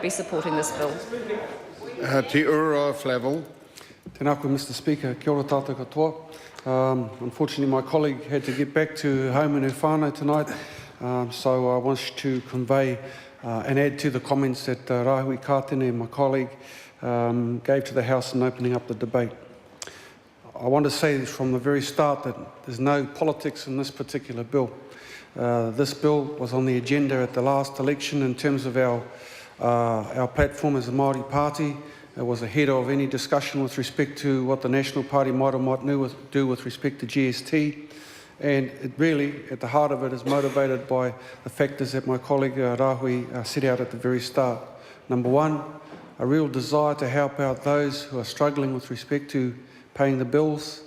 be supporting this bill. Te ura Flavell. Tēnā koe, Mr Speaker. Kia ora tātou katoa. Unfortunately, my colleague had to get back to home in her whānau tonight, so I want to convey and add to the comments that Rahui Kātene, my colleague, gave to the House in opening up the debate. I want to say from the very start that there's no politics in this particular bill. This bill was on the agenda at the last election in terms of our platform as a Māori party. It was ahead of any discussion with respect to what the National Party might or might not do with respect to GST. And it really, at the heart of it, is motivated by the factors that my colleague Rahui set out at the very start. Number one, a real desire to help out those who are struggling with respect to paying the bills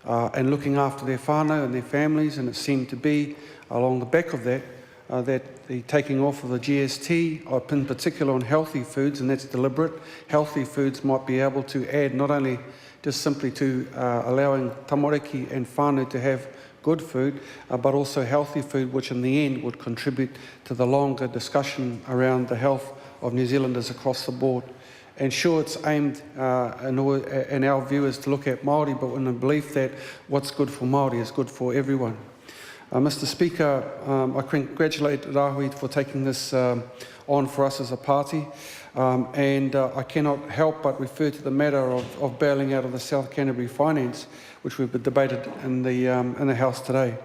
and looking after their whānau and their families, and it seemed to be along the back of that, that the taking off of the GST, in particular on healthy foods, and that's deliberate, healthy foods might be able to add not only just simply to allowing tamariki and whānau to have good food, but also healthy food, which in the end would contribute to the longer discussion around the health of New Zealanders across the board. And sure, it's aimed, in our view, is to look at Māori, but in the belief that what's good for Māori is good for everyone. Mr Speaker, I congratulate Rahui for taking this on for us as a party, and I cannot help but refer to the matter of bailing out of the South Canterbury Finance, which we've debated in the House today.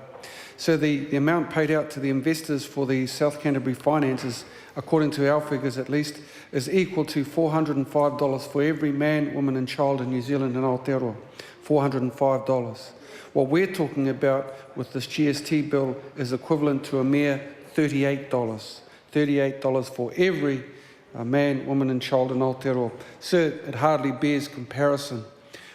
So the amount paid out to the investors for the South Canterbury Finances, according to our figures at least, is equal to $405 for every man, woman and child in New Zealand and Aotearoa. $405. What we're talking about with this GST bill is equivalent to a mere $38. $38 for every man, woman and child in Aotearoa. Sir, it hardly bears comparison.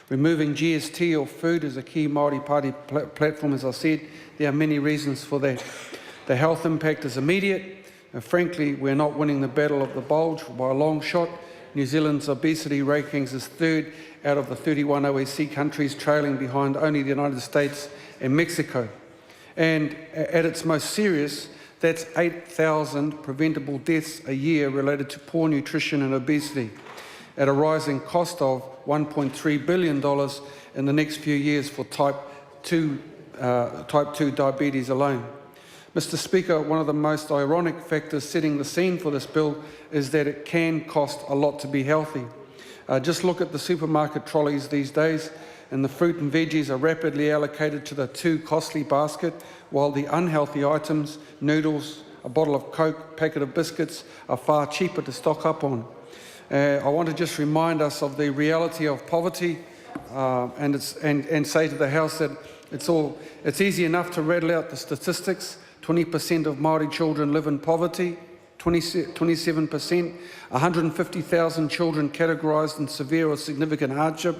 Removing GST or food is a key Māori Party platform, as I said. There are many reasons for that. The health impact is immediate. Frankly, we're not winning the battle of the bulge by a long shot. New Zealand's obesity rankings is third out of the 31 OEC countries, trailing behind only the United States and Mexico. And at its most serious, that's 8,000 preventable deaths a year related to poor nutrition and obesity, at a rising cost of $1.3 billion in the next few years for type 2 diabetes alone. Mr Speaker, one of the most ironic factors setting the scene for this bill is that it can cost a lot to be healthy. Just look at the supermarket trolleys these days, and the fruit and veggies are rapidly allocated to the too costly basket, while the unhealthy items, noodles, a bottle of Coke, packet of biscuits, are far cheaper to stock up on. I want to just remind us of the reality of poverty and say to the House that it's easy enough to rattle out the statistics. 20% of Māori children live in poverty, 27%, 150,000 children categorised in severe or significant hardship.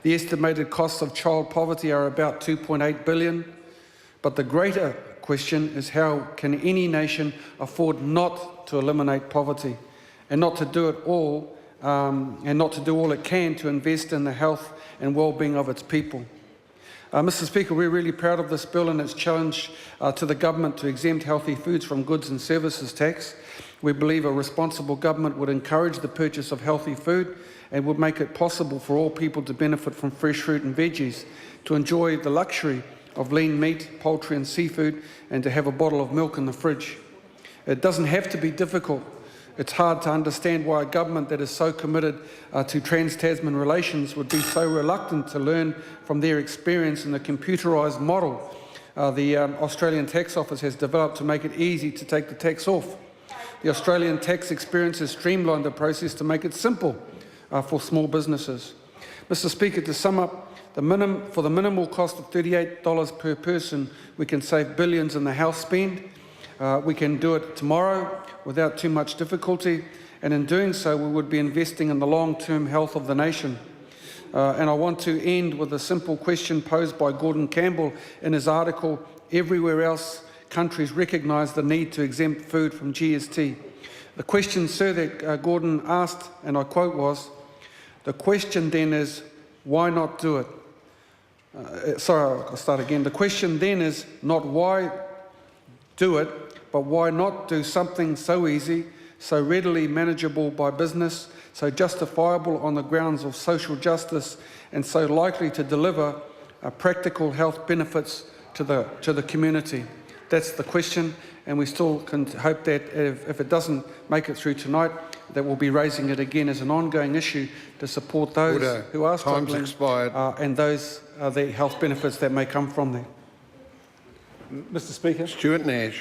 The estimated costs of child poverty are about $2.8 billion. But the greater question is, how can any nation afford not to eliminate poverty and not to do it all, and not to do all it can to invest in the health and well-being of its people? Mr Speaker, we're really proud of this bill and its challenge to the government to exempt healthy foods from goods and services tax. We believe a responsible government would encourage the purchase of healthy food and would make it possible for all people to benefit from fresh fruit and veggies, to enjoy the luxury of lean meat, poultry and seafood, and to have a bottle of milk in the fridge. It doesn't have to be difficult. It's hard to understand why a government that is so committed to trans-Tasman relations would be so reluctant to learn from their experience in the computerised model the Australian Tax Office has developed to make it easy to take the tax off. The Australian tax experience has streamlined the process to make it simple for small businesses. Mr Speaker, to sum up, for the minimal cost of $38 per person, we can save billions in the health spend. We can do it tomorrow without too much difficulty, and in doing so we would be investing in the long-term health of the nation. And I want to end with a simple question posed by Gordon Campbell in his article, "Everywhere Else Countries Recognise the Need to Exempt Food from GST." The question, sir, that Gordon asked, and I quote, was, "The question then is, why not do it?" Sorry, I'll start again. The question then is not why do it, but why not do something so easy so readily manageable by business, so justifiable on the grounds of social justice, and so likely to deliver practical health benefits to the community? That's the question, and we still can hope that if it doesn't make it through tonight, that we'll be raising it again as an ongoing issue to support those who are struggling and those the health benefits that may come from there. Mr. Speaker. Stuart Nash.